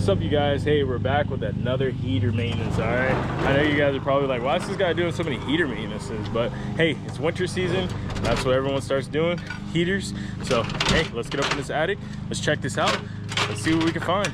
What's up, you guys? Hey, we're back with another heater maintenance. All right, I know you guys are probably like, why is this guy doing so many heater maintenances? But hey, it's winter season. That's what everyone starts doing, heaters. So hey, let's get up in this attic, let's check this out, let's see what we can find.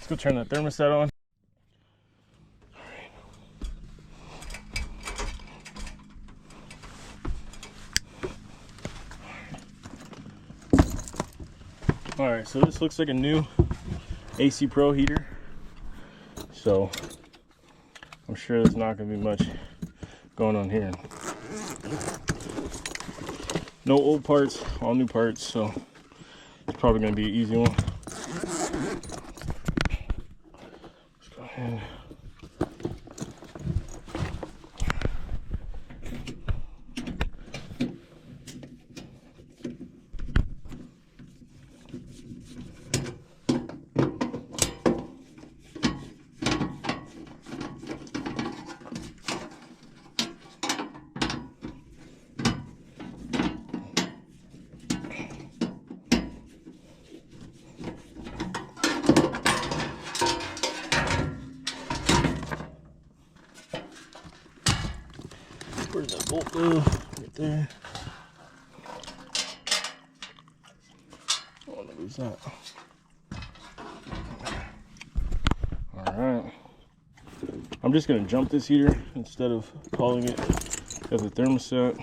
Go turn that thermostat on. All right, so this looks like a new AC Pro heater. So I'm sure there's not gonna be much going on here. No old parts, all new parts, so it's probably gonna be an easy one. And where's that bolt go? Right there. Oh, no, who's that? Alright. I'm just gonna jump this heater instead of calling it at the thermostat.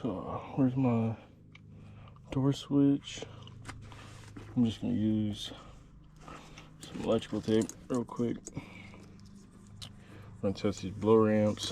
So where's my door switch? I'm just gonna use some electrical tape real quick. I'm gonna test these blower amps.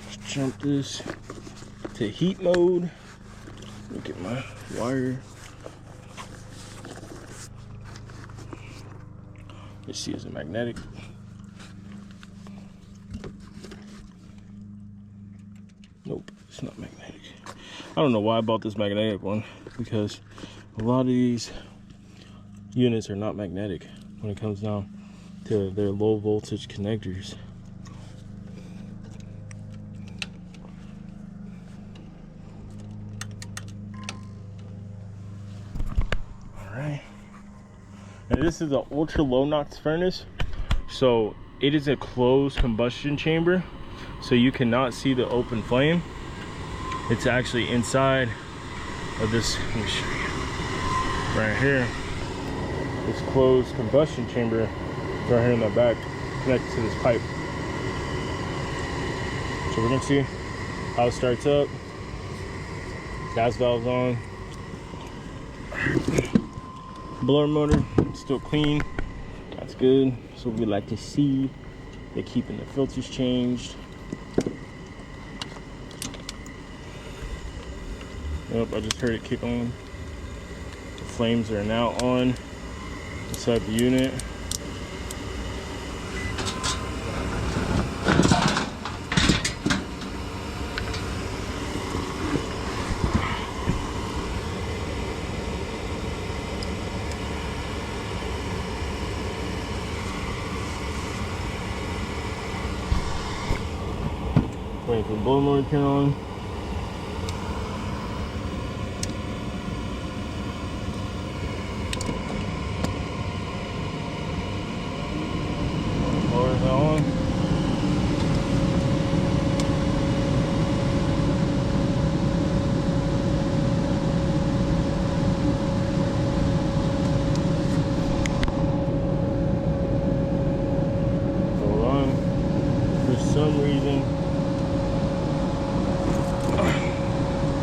Let's jump this to heat mode. Look at my wire. Let's see, is it magnetic? Nope, it's not magnetic. I don't know why I bought this magnetic one, because a lot of these units are not magnetic when it comes down to their low voltage connectors. Alright. And this is an ultra low NOx furnace. So it is a closed combustion chamber. So you cannot see the open flame. It's actually inside of this, let me show you, right here. This closed combustion chamber right here in the back, connected to this pipe. So we're gonna see how it starts up. Gas valve's on. Blower motor, still clean. That's good. So we like to see they're keeping the filters changed. Yep, I just heard it kick on. The flames are now on inside the unit. Waiting for the blower motor to turn on. some reason.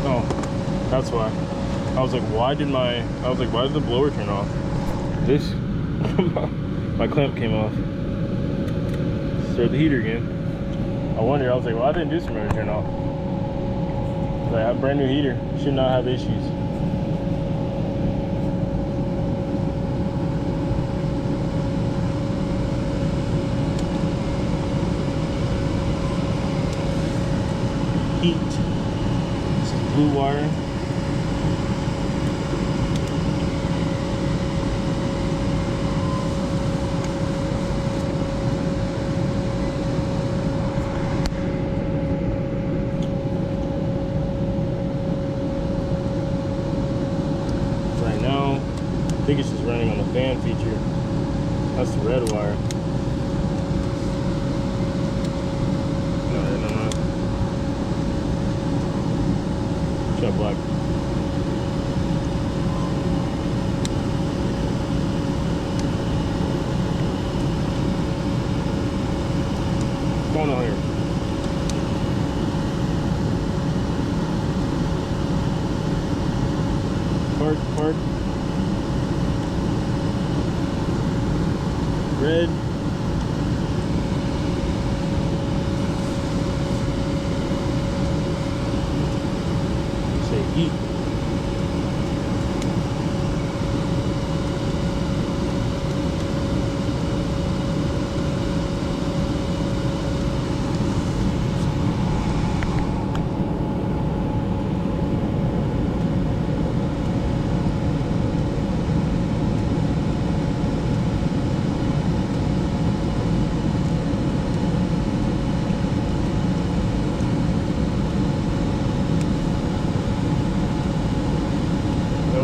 Oh, that's why. I was like, why did the blower turn off? This, my clamp came off. Start the heater again. I wonder, I was like, why didn't this motor turn off? Like, I have a brand new heater, should not have issues. Heat. This is blue wire. Right now, I think it's just running on the fan feature. That's the red wire. No. Try black. What's going on here? Park. Red. Say heat.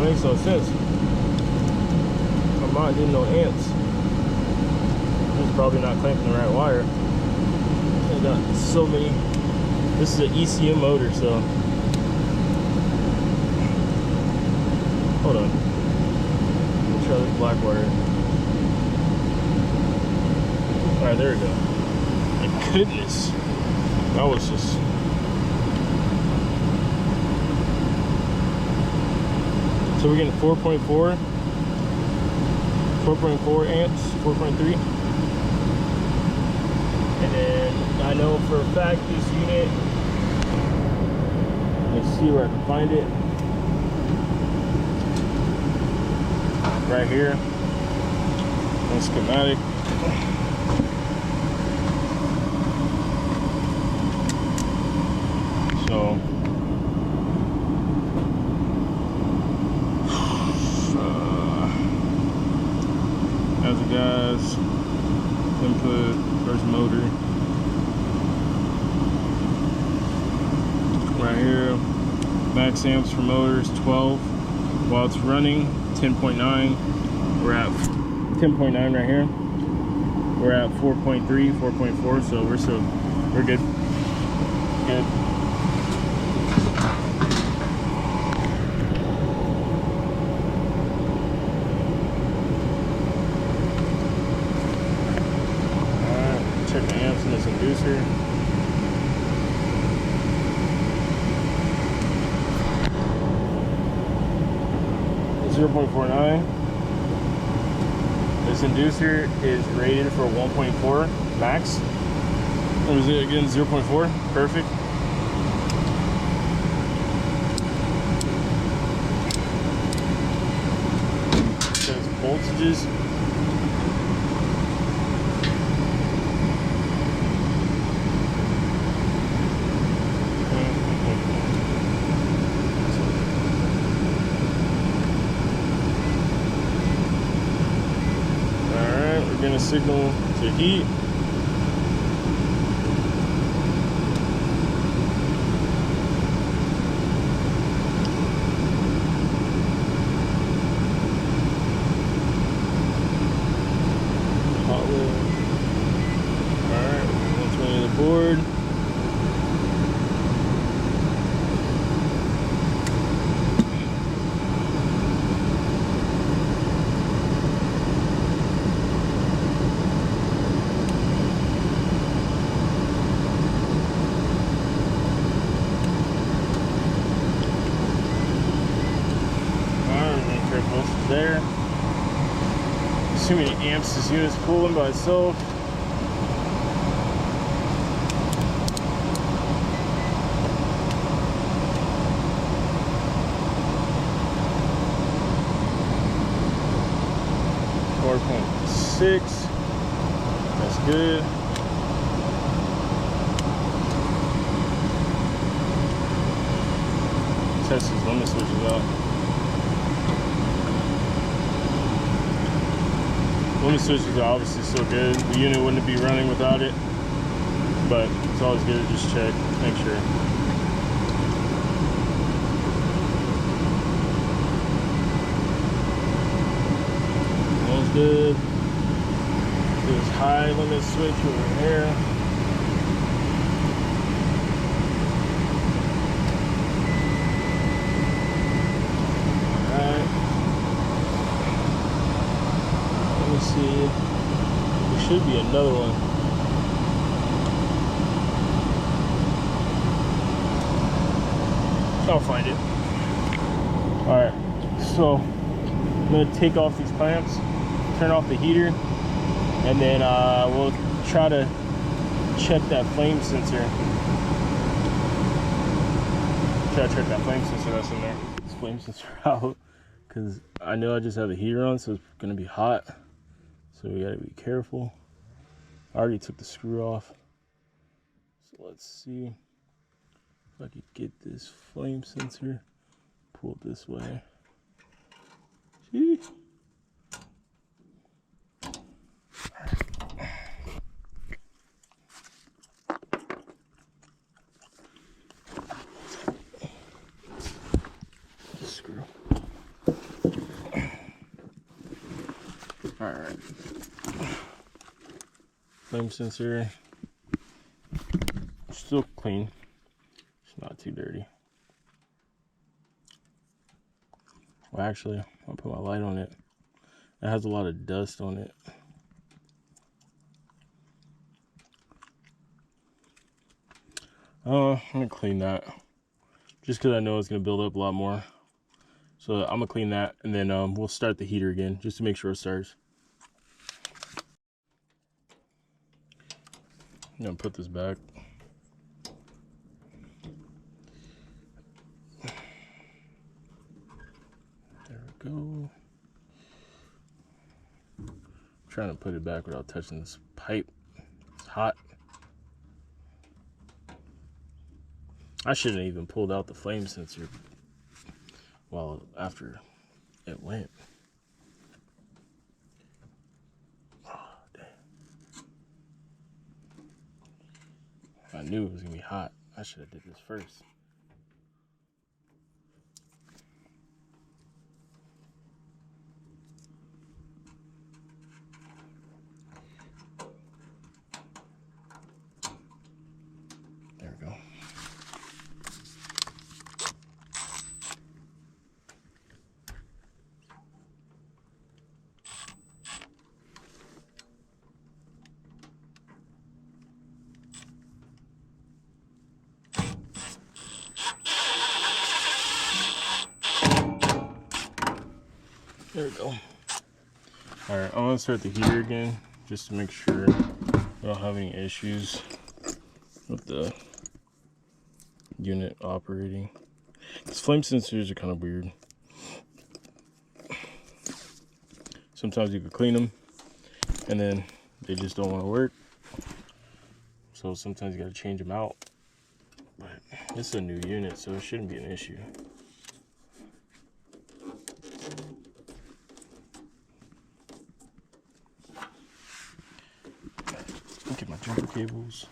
Makes no sense. I'm not getting no ants. It's probably not clamping the right wire. I got so many. This is an ECM motor, so hold on. Let me try this black wire. Alright, there we go. My goodness. That was just so we're getting 4.4 amps, 4.3. And then I know for a fact this unit, let's see where I can find it. Right here, on schematic. So gas, input, first motor. Right here, max amps for motors 12. While it's running 10.9. We're at 10.9 right here. We're at 4.3, 4.4, so we're good. Good. Check the amps in this inducer. .49. This inducer is rated for 1.4 max. What was it again? 0.4. Perfect. Says voltages. Gonna signal to heat. Hot wheel. Alright, 120 of the board. too many amps this unit's pulling by itself. .6. That's good. Test these limit switches out. Limit switches are obviously still good. The unit wouldn't be running without it, but it's always good to just check, make sure. That's good. This high limit switch over here. Alright. Let me see. There should be another one. I'll find it. Alright, so I'm gonna take off these clamps, turn off the heater, and then we'll try to check that flame sensor. Try to check that flame sensor that's in there. This flame sensor out, because I know I just have the heater on, so it's gonna be hot. So we gotta be careful. I already took the screw off. So let's see if I could get this flame sensor pulled this way. See? Screw. Alright. Flame sensor. Still clean. It's not too dirty. Well, actually, I'll put my light on it. It has a lot of dust on it. I'm gonna clean that. Just because I know it's gonna build up a lot more. So I'm gonna clean that, and then we'll start the heater again, just to make sure it starts. I'm gonna put this back. There we go. I'm trying to put it back without touching this pipe. It's hot. I shouldn't have even pulled out the flame sensor after it went. Oh, damn. I knew it was gonna be hot. I should have did this first. There we go. There we go. Alright, I'm gonna start the heater again just to make sure we don't have any issues with the unit operating. These flame sensors are kind of weird. Sometimes you can clean them and then they just don't want to work. So sometimes you gotta change them out. But this is a new unit, so it shouldn't be an issue. Look at my jumper cables.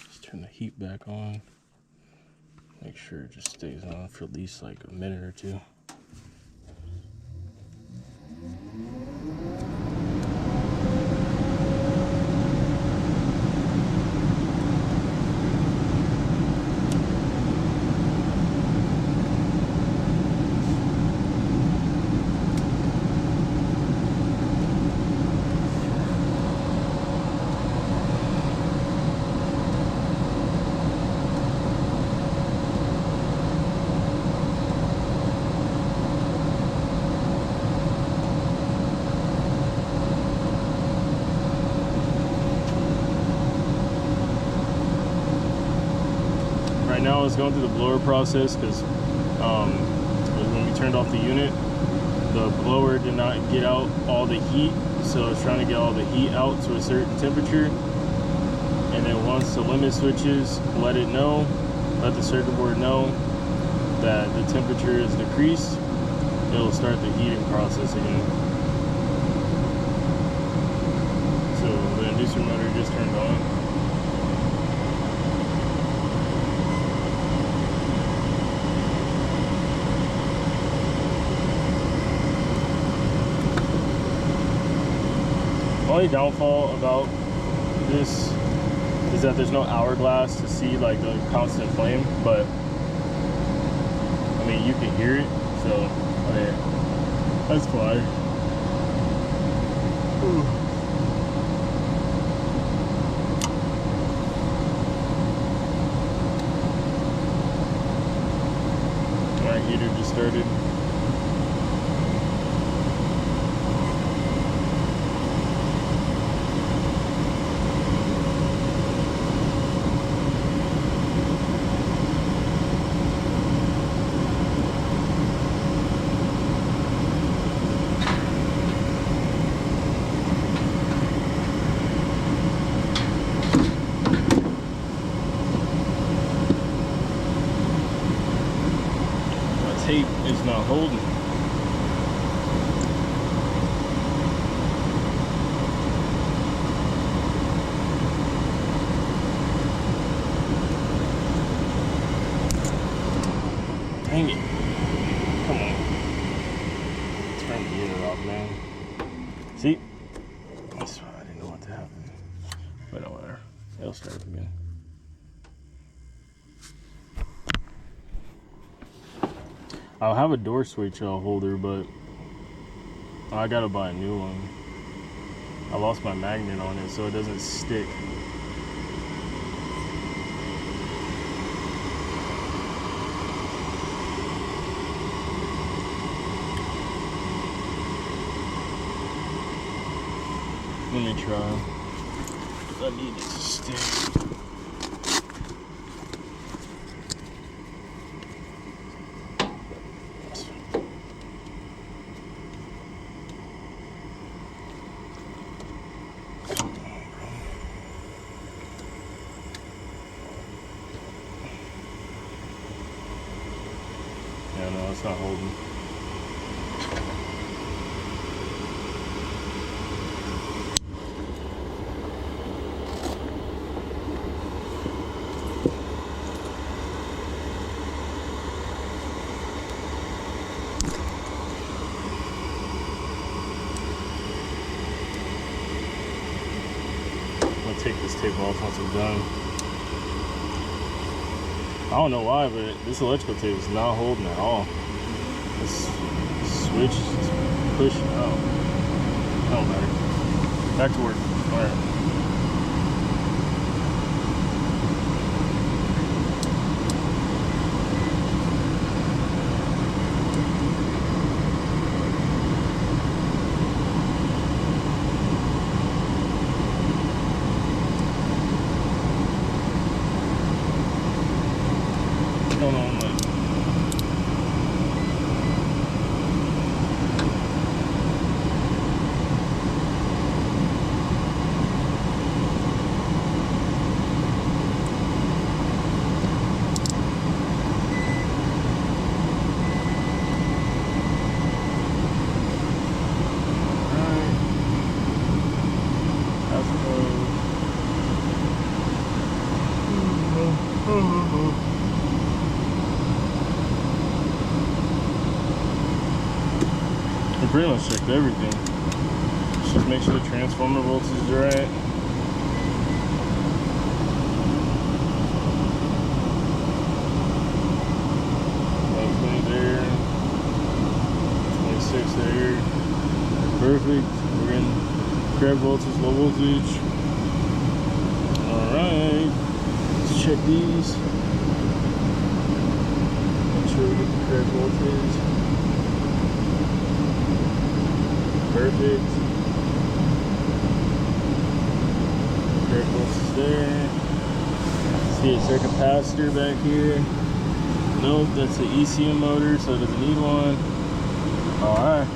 Just turn the heat back on. Make sure it just stays on for at least like a minute or two. now it's going through the blower process because when we turned off the unit, the blower did not get out all the heat, so it's trying to get all the heat out to a certain temperature. And then once the limit switches, let the circuit board know that the temperature is decreased, it'll start the heating process again. So the inducer motor just turned on. Only downfall about this is that there's no hourglass to see like the constant flame, but I mean you can hear it, so I mean that's fine. My heater just started. Tape is not holding. Dang it. Come on. Turn the unit off, man. See? That's why I didn't know what to happen. But no matter. It'll start up again. I'll have a door switch holder, but I gotta buy a new one. I lost my magnet on it, so it doesn't stick. Let me try. I need it to stick. Yeah, no, it's not holding. I'm gonna take this tape off once I'm done. I don't know why, but this electrical tape is not holding at all. This switch is pushing out. It don't matter. Back to work. All right. What's going on, man? I pretty much checked everything. Just make sure the transformer voltage is right. There. 26 there. Perfect. We're in correct voltage, low voltage. Alright. Let's check these. Make sure we get the correct voltage. Perfect. Correct voltage there. See a circuit capacitor back here. Nope, that's the ECM motor, so it doesn't need one. Alright.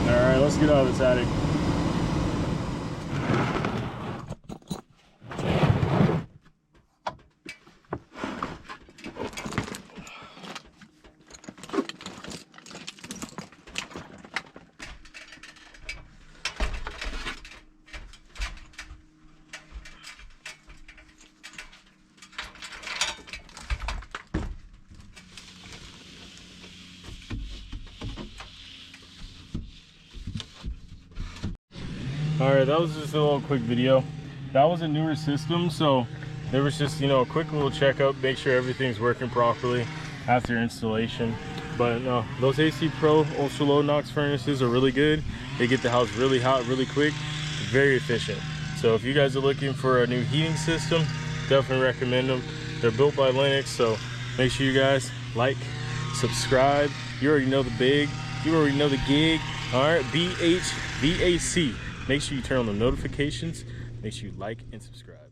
Alright, let's get out of this attic. Alright, that was just a little quick video. That was a newer system, so there was just, you know, a quick little checkup, make sure everything's working properly after installation. But no, those AC Pro ultra low NOx furnaces are really good. They get the house really hot really quick, very efficient. So if you guys are looking for a new heating system, definitely recommend them. They're built by Lennox, so make sure you guys like, subscribe. You already know the big, you already know the gig. Alright, BHVAC. Make sure you turn on the notifications. Make sure you like and subscribe.